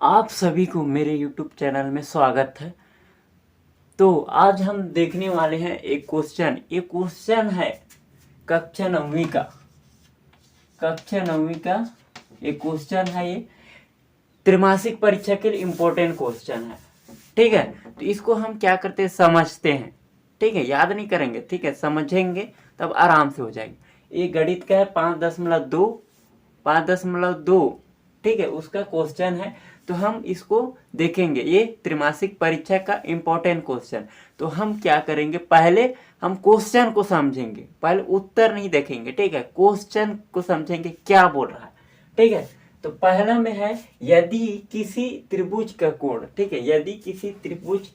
आप सभी को मेरे YouTube चैनल में स्वागत है। तो आज हम देखने वाले हैं एक क्वेश्चन। ये क्वेश्चन है कक्षा 9वीं का। एक क्वेश्चन है ये त्रैमासिक परीक्षा के लिए इम्पोर्टेंट क्वेश्चन है। ठीक है, तो इसको हम क्या करते हैं, समझते हैं। ठीक है, याद नहीं करेंगे, ठीक है, समझेंगे तब आराम से हो जाएगी। ये गणित का है 5.2। ठीक है, उसका क्वेश्चन है। तो हम इसको देखेंगे, ये त्रैमासिक परीक्षा का इम्पोर्टेंट क्वेश्चन। तो हम क्या करेंगे, पहले हम क्वेश्चन को समझेंगे, पहले उत्तर नहीं देखेंगे। ठीक है, क्वेश्चन को समझेंगे क्या बोल रहा है। ठीक है, तो पहला में है यदि किसी त्रिभुज का कोण। ठीक है, यदि किसी त्रिभुज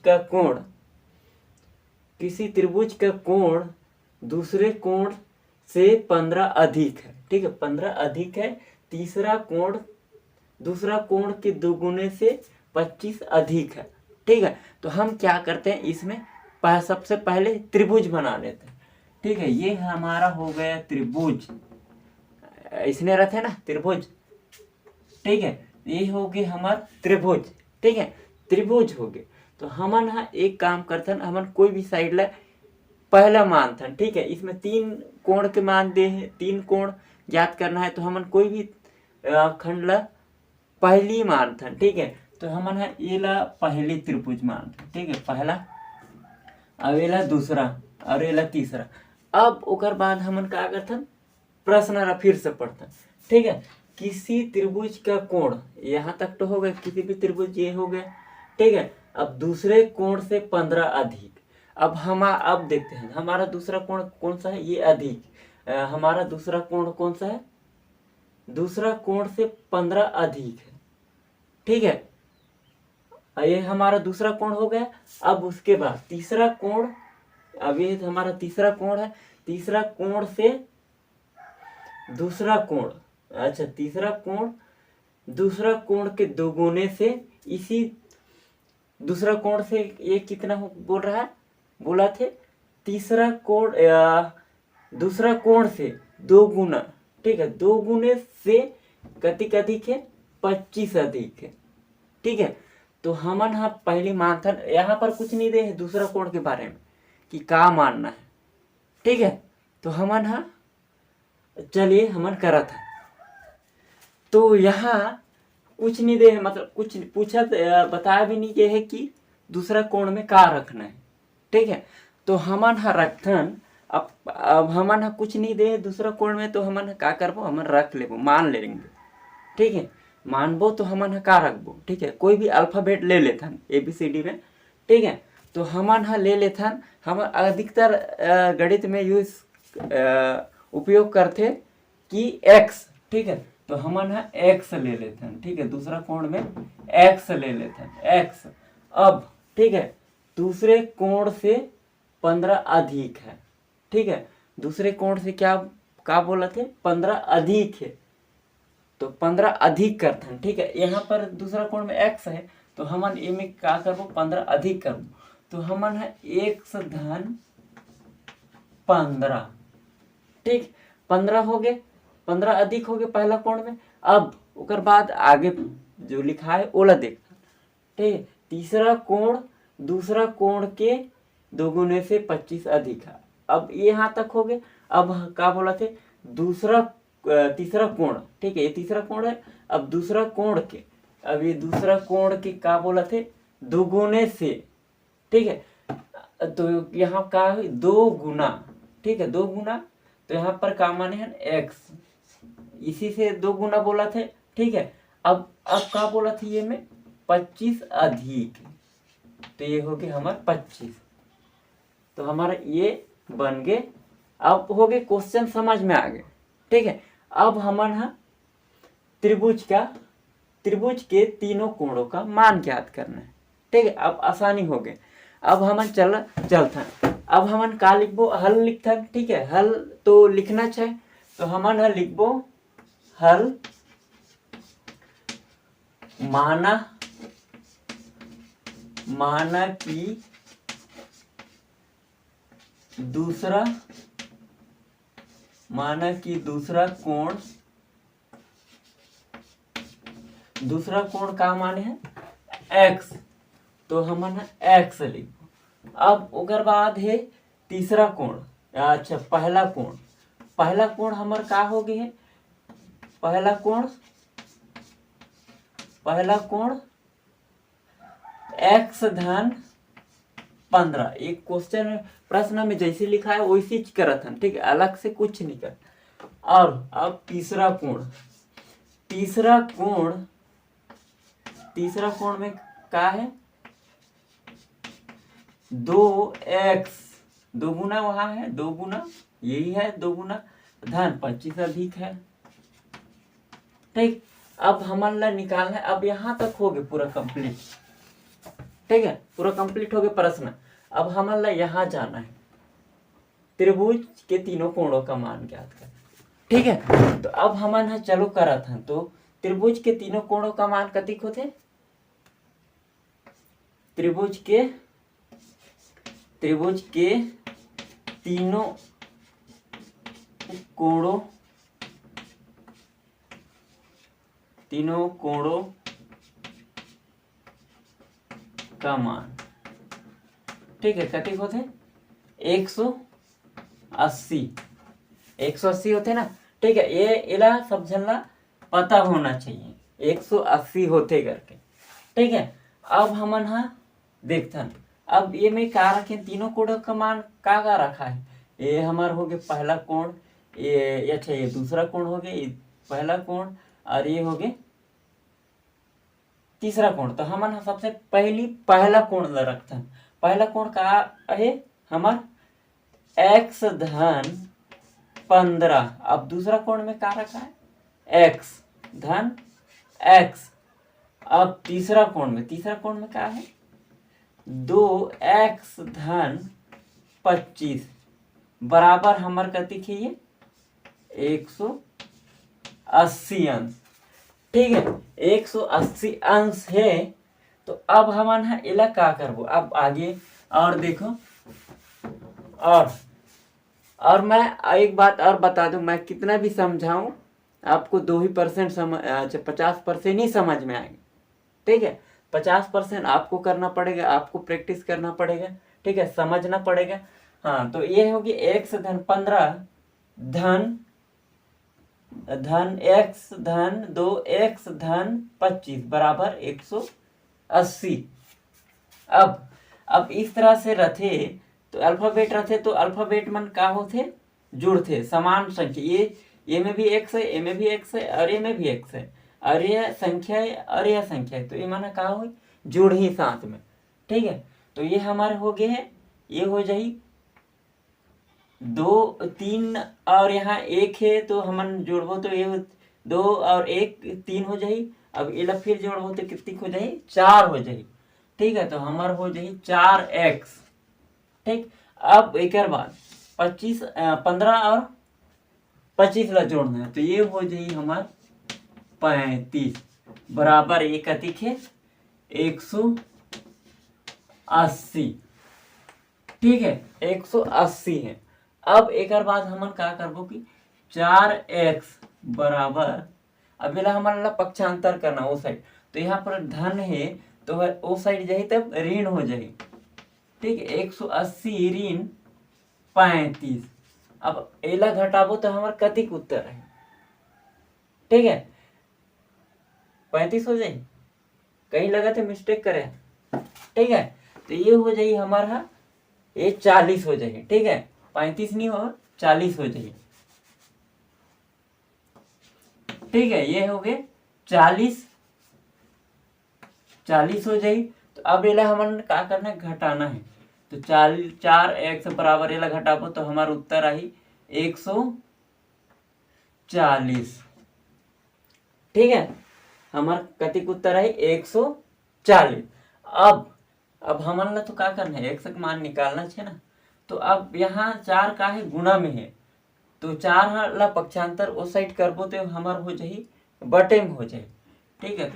का कोण दूसरे कोण से 15 अधिक है। ठीक है, 15 अधिक है। दूसरा कोण के दोगुने से 25 अधिक है। ठीक है, तो हम क्या करते हैं, इसमें सबसे पहले त्रिभुज बना लेते हैं। ठीक है, ये हमारा हो गया त्रिभुज। इसने रथ है ना त्रिभुज। ठीक है, ये हो गए हमारा त्रिभुज। ठीक है, त्रिभुज हो गए। तो हमन एक काम करते हैं, हमन कोई भी साइड ला पहला मान था। ठीक है, इसमें 3 कोण के मान दे हैं, 3 कोण ज्ञात करना है। तो हमन कोई भी खंड ला पहली मान था। ठीक है, तो हमन ये ला पहली त्रिभुज मान था। ठीक है, पहला, अब ये ला दूसरा और ये ला तीसरा। अब ओकर बाद हमन का करथन, प्रश्न फिर से पढ़ते। ठीक है, किसी त्रिभुज का कोण, यहाँ तक तो हो गया, किसी भी त्रिभुज ये हो गया। ठीक है, अब दूसरे कोण से 15 अधिक। अब देखते हैं हमारा दूसरा कोण कौन सा है, ये अधिक। हमारा दूसरा कोण कौन सा है, दूसरा कोण से 15 अधिक है। ठीक है, ये हमारा दूसरा कोण हो गया। अब उसके बाद तीसरा कोण, अब ये हमारा तीसरा कोण है। तीसरा कोण से दूसरा कोण, अच्छा दूसरा कोण के दोगुने से, इसी दूसरा कोण से ये कितना बोल रहा है, बोला थे तीसरा कोण दूसरा कोण से 2 गुना। ठीक है, 2 गुने से कतिक अधिक है, 25 अधिक है। ठीक है, तो हमन पहली मानथन, यहाँ पर कुछ नहीं दे है दूसरा कोण के बारे में कि का मानना है। ठीक है, तो हमन चलिए हमन करत है। तो यहाँ कुछ नहीं दे है, मतलब कुछ पूछा बताया भी नहीं गया है कि दूसरा कोण में का रखना है। ठीक है, तो हमन रखथन। अब हमन कुछ नहीं दे दूसरा कोण में, तो हमन का करबो, हमन रख लेबो, मान लेंगे। ठीक है, मानबो तो हमन का रखबो। ठीक है, कोई भी अल्फाबेट ले लेथन ABCD में। ठीक है, तो हमन ले लेथन। हम अधिकतर गणित में उपयोग करते कि x। ठीक है, तो हमन x ले लेथन। ठीक है, दूसरा कोण में x ले लेथन, x। अब ठीक है, दूसरे कोण से 15 अधिक है। ठीक है, दूसरे कोण से क्या बोला थे, 15 अधिक है। तो 15 अधिक करथन। ठीक है, यहाँ पर दूसरा कोण में x है, तो हमन ए में क्या करबो, 15 अधिक करबो। तो हमन x धन 15। ठीक, 15 हो गए, 15 अधिक हो गए पहला कोण में। अब उकर बाद आगे जो लिखा है ओला देखना। ठीक है, तीसरा कोण दूसरा कोण के दोगुने से 25 अधिक है। अब यहाँ तक हो गए। अब क्या बोला थे, तीसरा कोण। ठीक है, ये तीसरा कोण है। अब दूसरा कोण के, अब ये दूसरा कोण के क्या बोला थे, दोगुने से। ठीक है, तो यहाँ का है 2 गुना। ठीक है, 2 गुना, तो यहाँ पर का माने है x, इसी से 2 गुना बोला थे। ठीक है, अब क्या बोला था, ये में 25 अधिक, तो ये हो गया हमारा 25। तो हमारा ये बन गए। अब हो गए, क्वेश्चन समझ में आ गए। ठीक है, अब हमन त्रिभुज के तीनों कोणों का मान ज्ञात करना है। ठीक है, अब आसानी हो गए। अब हमन चलथन। अब हमन का लिखबो, हल लिखथन। ठीक है, हल तो लिखना चाहिए, तो हमन लिखबो हल माना कि दूसरा कोण दूसरा कोण का मान है x, तो हमन x लिखो। अब ओकर बाद है तीसरा कोण, अच्छा पहला कोण हमार का हो गए है, पहला कोण x धन 15। एक क्वेश्चन प्रश्न में जैसे लिखा है वैसे ही करत हन, ठीक है, अलग से कुछ नहीं कर। और अब तीसरा कोण में का है 2x, 2 गुना वहां है, 2 गुना यही है, 2 गुना धन 25 अधिक है, ठीक। अब हमारा निकालना है, अब यहाँ तक हो गए पूरा कंप्लीट, ठीक है, पूरा कंप्लीट हो गया प्रश्न। अब हमारा यहाँ जाना है, त्रिभुज के तीनों कोणों का मान ज्ञात कर, ठीक है। तो अब हमन चलो करत हन, तो त्रिभुज के तीनों कोणों का मान कतिक होते, त्रिभुज के तीनों कोणों का मान, ठीक है, कतिक होते 180 होते ना, ठीक है। ये इला सब झनला पता होना चाहिए 180 होते करके, ठीक है। अब हमन देखथन, अब ये में का रखे तीनों कोण का मान का रखा है, ये हमार हो गए पहला कोण, ये अच्छा ये दूसरा कोण हो गया, ये पहला कोण, और ये हो गए तीसरा कोण। तो हमन सबसे पहला कोण रखथन, पहला कोण का है हमार x धन 15। अब दूसरा कोण में का रखा है x धन x। अब तीसरा कोण में क्या है 2x धन 25 बराबर हमार कतिक है ये 180 अंश, ठीक है, 180 अंश है। तो अब हमन इला का करबो, अब आगे और देखो, और मैं एक बात और बता दूं, मैं कितना भी समझाऊं आपको 2% समझ, अच्छा 50% ही समझ में आएंगे, ठीक है। 50% आपको करना पड़ेगा, आपको प्रैक्टिस करना पड़ेगा, ठीक है, समझना पड़ेगा। हाँ, तो ये होगी x धन 15 धन x धन 2x धन 25 बराबर 180। अब इस तरह से रथे, तो अल्फाबेट रथे, तो अल्फाबेट मन का होते जुड़ते समान संख्या, ये में भी x है, ये में भी x है, और ये में भी x है, और यह संख्या है और यह संख्या है, तो ये माना का हो जुड़ ही साथ में, ठीक है। तो ये हमारे हो गए हैं, ये हो जाए 2 3 और यहाँ 1 है, तो हमन जोड़बो तो ये 2 और 1 3 हो जाए। अब इला फिर जोड़बो तो कितनी हो जाए 4 हो जाए, ठीक है। तो हमार हो जाए 4x, ठीक। अब एक बाद 15 और 25 ला जोड़ना है, तो ये हो जाए हमार 35 बराबर एक अधिक है 180, ठीक है, 180 है। अब एक बाद हमन का करबो कि 4x बराबर, अब इला हमारा पक्षांतर करना वो साइड, तो यहाँ पर धन है तो वो साइड जाए तब ऋण हो जाए, ठीक है, 180 ऋण 35। अब एला घटाबो तो हमार कतिक उत्तर है, ठीक है, 35 हो जाए, कहीं लगा थे मिस्टेक करे, ठीक है। तो ये हो जाए हमारा ये 40 हो जाए, ठीक है, 35 नहीं हो 40 हो जाए, ठीक है। ये हो गए 40 हो जाए। तो अब इला हमन का करना है घटाना है, तो 4x बराबर इला घटाबो तो हमारा उत्तर आई 140, ठीक है, हमार कतिक उत्तर है 140। अब हमन ला तो का करना है x का मान निकालना है ना, तो अब यहाँ 4 का है गुना में है, तो 4 ला पक्षांतर उस साइड करबो तो हमार हो जाए बटे में हो जाए, ठीक है।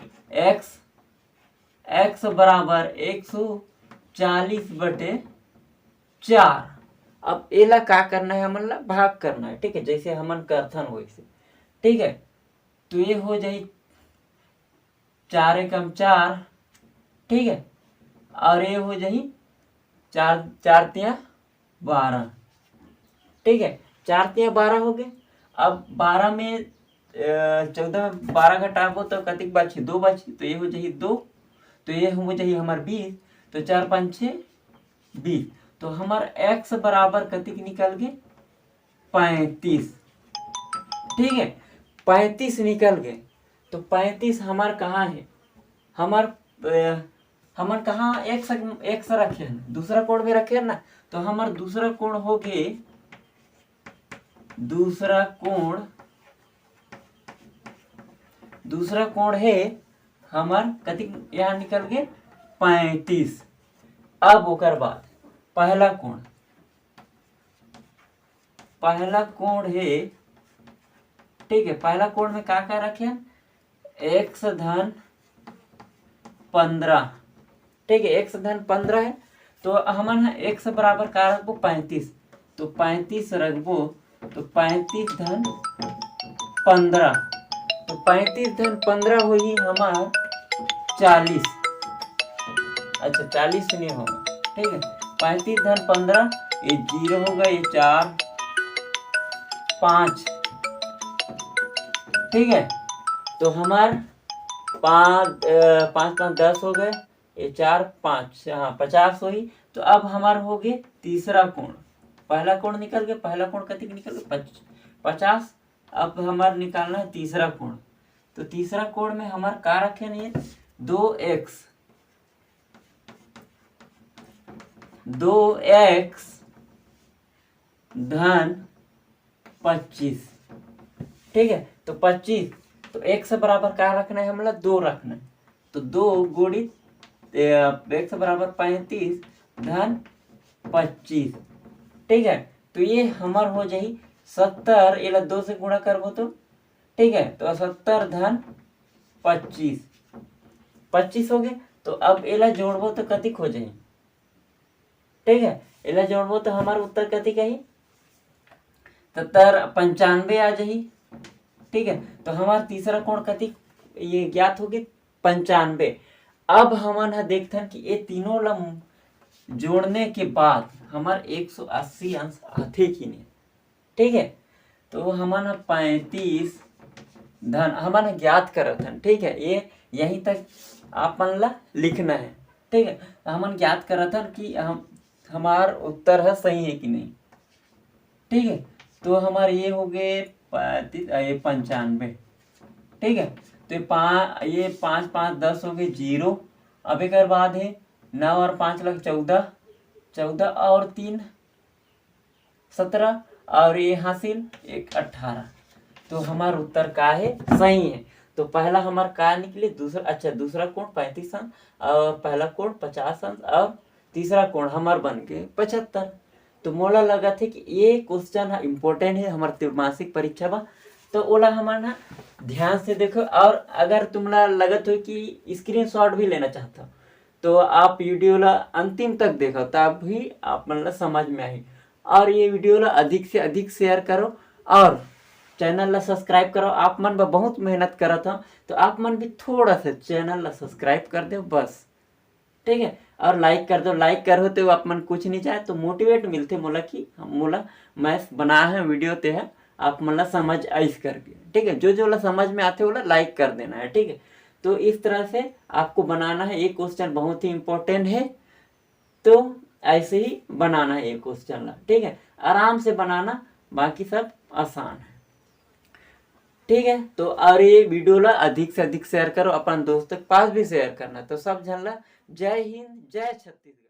x बराबर 140 बटे 4। अब एला का करना है हमन ला भाग करना है, ठीक है, जैसे हमन करथन वैसे, ठीक है। तो ये हो जाए 4 एकम 4, ठीक है, और ये हो जाही 4 4 तिया 12, ठीक है, 4 तिया 12 हो गए। अब 12 में 14 में 12 घटाबो तो कतिक बाची 2 बाची, तो ये हो जाही 2, तो ये हो जाही हमार 20, तो 4 5 6 20, तो हमार x बराबर कतिक निकल गए 35, ठीक है, 35 निकल गए। तो 35 हमार कहाँ है, हमार हमन कहाँ x रखे हैं, दूसरा कोण में रखे हैं ना, तो हमार दूसरा कोण हो गए, दूसरा कोण है हमार कति यहाँ निकल गए 35। अब ओकर बाद पहला कोण है, ठीक है, पहला कोण में का रखे x धन 15, ठीक है, x धन 15 है, तो हमन x बराबर का रखबो 35, तो 35 रखबो, तो 35 धन 15, तो 35 धन 15 हुई हमार 40, अच्छा 40 नहीं होगा, ठीक है, 35 धन 15, ये 0 होगा, ये 4 5, ठीक है, तो हमार 5 5 5 10 हो गए, ये 4 5, हाँ 50 हुई। तो अब हमार हो गए तीसरा कोण, पहला कोण निकल गया, पहला कोण कति निकल गया 50, अब हमार निकालना है तीसरा कोण, तो तीसरा कोण में हमार का रखे नहीं 2x धन 25, ठीक है, तो 25, तो x बराबर क्या रखना है, हमला 2 रखना है, तो 2 गुणित x बराबर 35 धन 25, ठीक है, तो ये हमार हो जाही 70, इला 2 से गुणा करबो तो, ठीक है, तो 70 धन 25, 25 हो गए। तो अब इला जोड़बो तो कतिक हो जाही, ठीक है, इला जोड़बो तो हमार उत्तर कतिक आई 95 आ जाही, ठीक है, तो हमार तीसरा कोण कतिक ये ज्ञात हो गए 95। अब हमन देखते हैं कि ये तीनों ला जोड़ने के बाद हमार 180 अंश आथे कि नहीं, ठीक है, तो हमन 35 धन हमन ज्ञात करत हन, ठीक है, ये यहीं तक आपन ला लिखना है, ठीक है, हमन ज्ञात करत हन कि हमार उत्तर है सही है कि नहीं, ठीक है, तो हमारे ये हो गए 95, ठीक है, तो ये 5 5 10 हो गए 0, अब एक बाद है 9 और 5 लग 14, 14 और 3 17, और ये हासिल 1 18, तो हमारा उत्तर का है सही है। तो पहला हमारा का निकले, दूसरा कोण 35 अंश, और पहला कोण 50 अंश, और तीसरा कोण हमार बन गए 75। तो मोला लगा थे कि ये क्वेश्चन इम्पोर्टेंट है हमारे त्रिमासिक परीक्षा में, तो ओला हमारा ध्यान से देखो, और अगर तुमला लगत हो कि स्क्रीनशॉट भी लेना चाहता हो तो आप वीडियो ला अंतिम तक देखो, तब भी आप मन ला समझ में आई। और ये वीडियो ला अधिक से अधिक शेयर करो, और चैनल ला सब्सक्राइब करो। आप मन बहुत मेहनत करत हो, तो आप मन भी थोड़ा सा चैनल ला सब्सक्राइब कर दो बस, ठीक है, और लाइक कर दो। लाइक करो तो आप मन कुछ नहीं चाहे तो मोटिवेट मिलते मोला कि मोला मैं बना है वीडियो ते है, आप मन ला समझ आइस करके, ठीक है, जो ला समझ में आते बोला लाइक कर देना है, ठीक है। तो इस तरह से आपको बनाना है, ये क्वेश्चन बहुत ही इम्पोर्टेंट है, तो ऐसे ही बनाना है ये क्वेश्चन ला, ठीक है, आराम से बनाना, बाकी सब आसान है, ठीक है। तो और ये वीडियो ला अधिक से अधिक शेयर करो, अपन दोस्तों के पास भी शेयर करना। तो सब जन ला जय हिंद, जय छत्तीसगढ़।